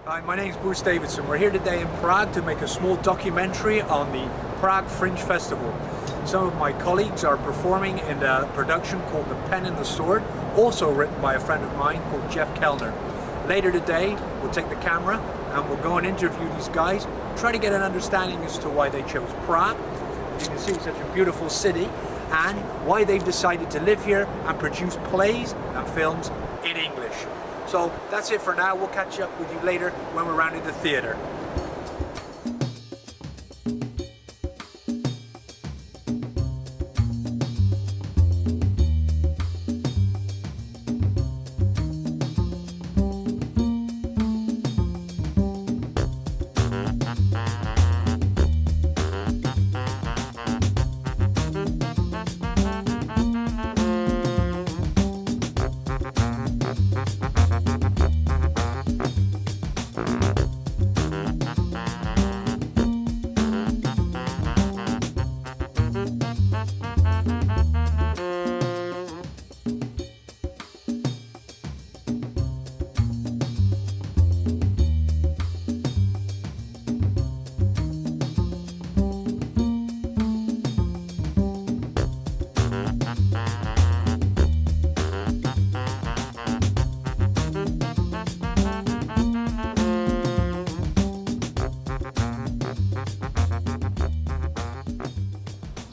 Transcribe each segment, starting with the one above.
Hi, my name is Bruce Davidson. We're here today in Prague to make a small documentary on the Prague Fringe Festival. Some of my colleagues are performing in a production called The Pen and the Sword, also written by a friend of mine called Jeff Kellner. Later today, we'll take the camera and we'll go and interview these guys, try to get an understanding as to why they chose Prague. You can see it's such a beautiful city, and why they've decided to live here and produce plays and films in English. So that's it for now. We'll catch up with you later when we're around in the theatre.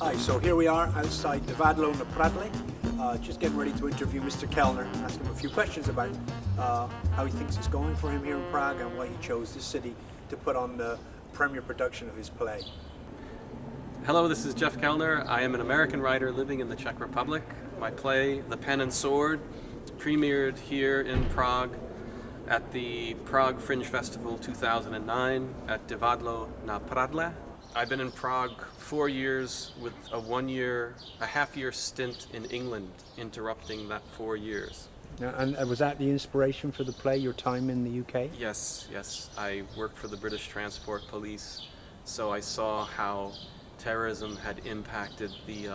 Hi, so here we are outside Divadlo na Pradle, just getting ready to interview Mr. Kellner, ask him a few questions about how he thinks it's going for him here in Prague and why he chose this city to put on the premiere production of his play. Hello, this is Jeff Kellner. I am an American writer living in the Czech Republic. My play, The Pen and Sword, premiered here in Prague at the Prague Fringe Festival 2009 at Divadlo na Pradle. I've been in Prague 4 years with a half-year stint in England, interrupting that 4 years. And was that the inspiration for the play, your time in the UK? Yes. I worked for the British Transport Police, so I saw how terrorism had impacted the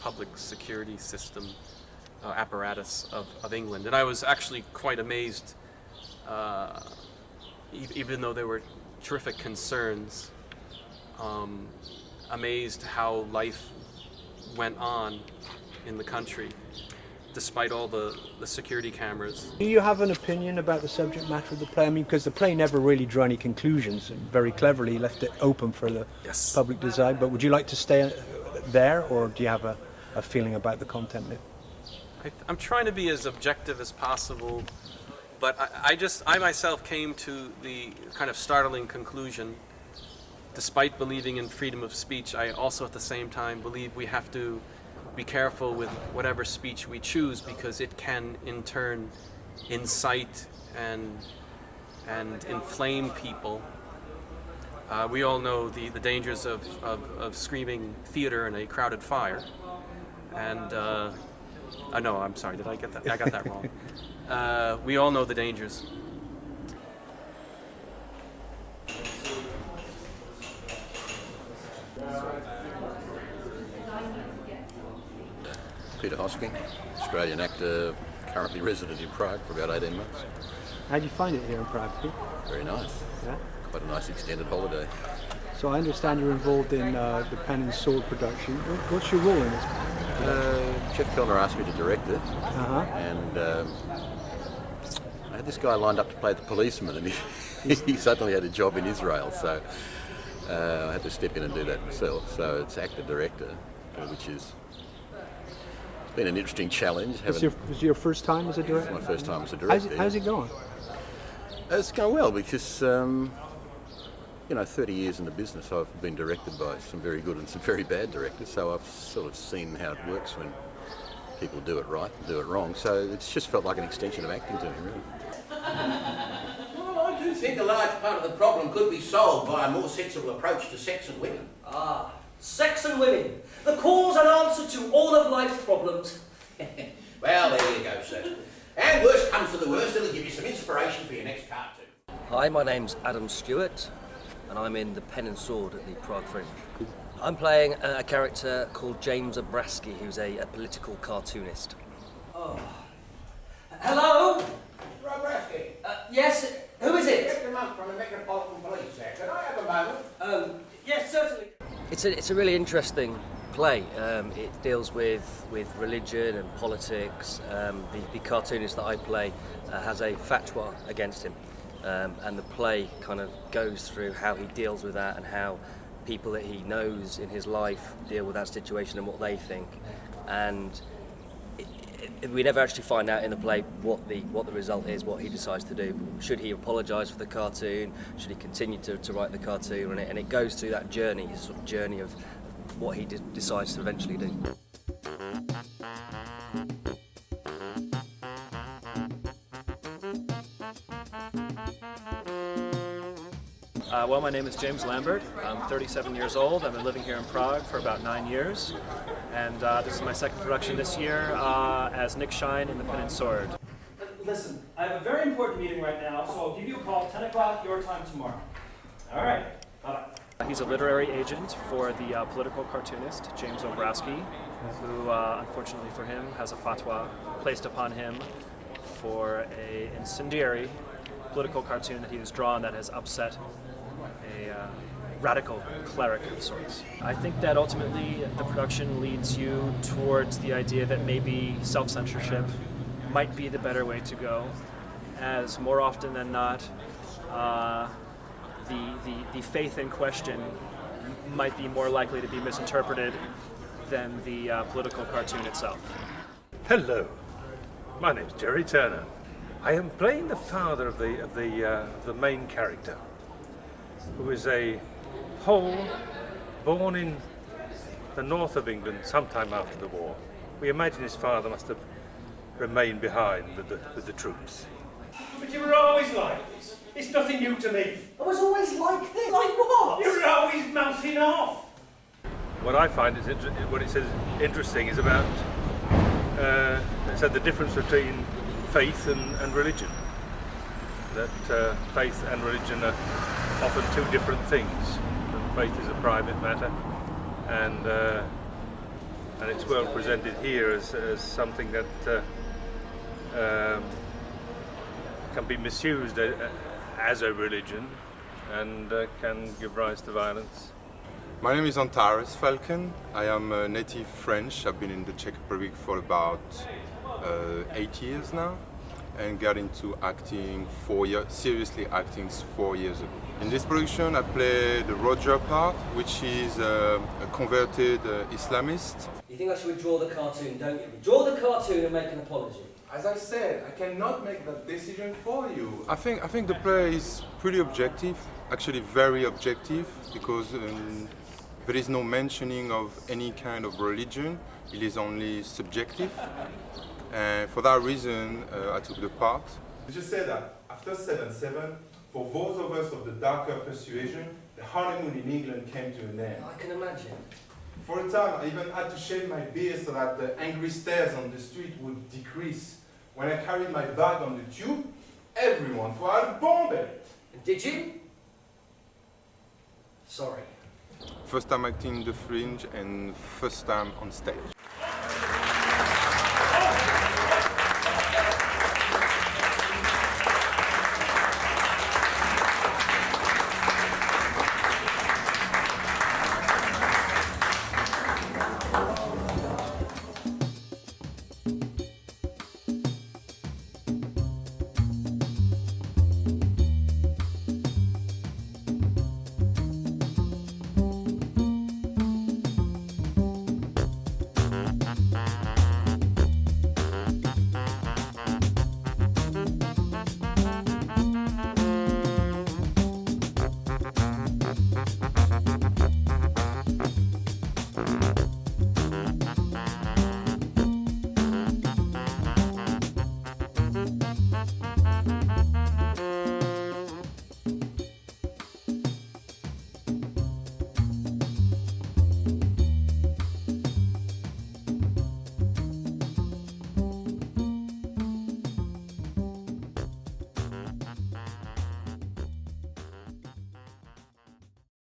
public security system apparatus of England. And I was actually quite amazed, even though there were terrific concerns, amazed how life went on in the country despite all the security cameras. Do you have an opinion about the subject matter of the play? I mean, because the play never really drew any conclusions and very cleverly left it open for the public design, but would you like to stay there, or do you have a feeling about the content? I'm trying to be as objective as possible, but I myself came to the kind of startling conclusion, despite believing in freedom of speech, I also at the same time believe we have to be careful with whatever speech we choose, because it can in turn incite and inflame people. We all know the dangers of screaming theater in a crowded fire. And no, I'm sorry, I got that wrong. We all know the dangers. Peter Hosking, Australian actor, currently resident in Prague for about 18 months. How do you find it here in Prague, Pete? Very nice. Yeah? Quite a nice extended holiday. So I understand you're involved in the Pen and Sword production. What's your role in this? Jeff Kellner asked me to direct it, and I had this guy lined up to play the policeman, and he suddenly had a job in Israel, so I had to step in and do that myself. So it's actor-director, which is been an interesting challenge. Was your first time as a director? It's my first time as a director. How's it going? It's going well because, 30 years in the business, I've been directed by some very good and some very bad directors, so I've sort of seen how it works when people do it right and do it wrong. So it's just felt like an extension of acting to me, really. Well, I do think a large part of the problem could be solved by a more sensible approach to sex and women. Ah, sex and women. The cause and answer to all of life's problems. Well, there you go, sir. And worst comes to the worst, it'll give you some inspiration for your next cartoon. Hi, my name's Adam Stewart, and I'm in The Pen and Sword at the Prague Fringe. I'm playing a character called James Abraski, who's a political cartoonist. Oh. Hello? Mr. Abraski? Yes, It's a really interesting play. It deals with religion and politics. The cartoonist that I play has a fatwa against him, and the play kind of goes through how he deals with that and how people that he knows in his life deal with that situation and what they think. And we never actually find out in the play what the result is, what he decides to do. Should he apologise for the cartoon? Should he continue to write the cartoon? And it goes through that journey, his sort of journey of what he decides to eventually do. Well, my name is James Lambert. I'm 37 years old. I've been living here in Prague for about 9 years. And this is my second production this year as Nick Shine in The Pen and Sword. Listen, I have a very important meeting right now, so I'll give you a call 10 o'clock your time tomorrow. All right, bye-bye. He's a literary agent for the political cartoonist, James Obrowski, who, unfortunately for him, has a fatwa placed upon him for an incendiary political cartoon that he has drawn that has upset a radical cleric of sorts. I think that ultimately the production leads you towards the idea that maybe self-censorship might be the better way to go, as more often than not, the faith in question might be more likely to be misinterpreted than the political cartoon itself. Hello, my name's Jerry Turner. I am playing the father of the main character, who is a Pole born in the north of England sometime after the war. We imagine his father must have remained behind with the troops. But you were always like this. It's nothing new to me. I was always like this. Like what? You were always mouthing off. What I find is what it says interesting is about the difference between faith and religion. That faith and religion are often two different things. Faith is a private matter, and it's well presented here as something that can be misused as a religion and can give rise to violence. My name is Antares Falcon. I am native French. I've been in the Czech Republic for about 8 years now, and got into acting seriously acting 4 years ago. In this production I play the Roger part, which is a converted Islamist. You think I should withdraw the cartoon, don't you? Withdraw the cartoon and make an apology. As I said, I cannot make that decision for you. I think the play is pretty objective, actually very objective, because there is no mentioning of any kind of religion. It is only subjective. And for that reason, I took the part. Just say that after 7/7, for those of us of the darker persuasion, the honeymoon in England came to an end. I can imagine. For a time, I even had to shave my beard so that the angry stares on the street would decrease. When I carried my bag on the tube, everyone thought I'd bomb it. Did you? Sorry. First time acting in the Fringe and first time on stage.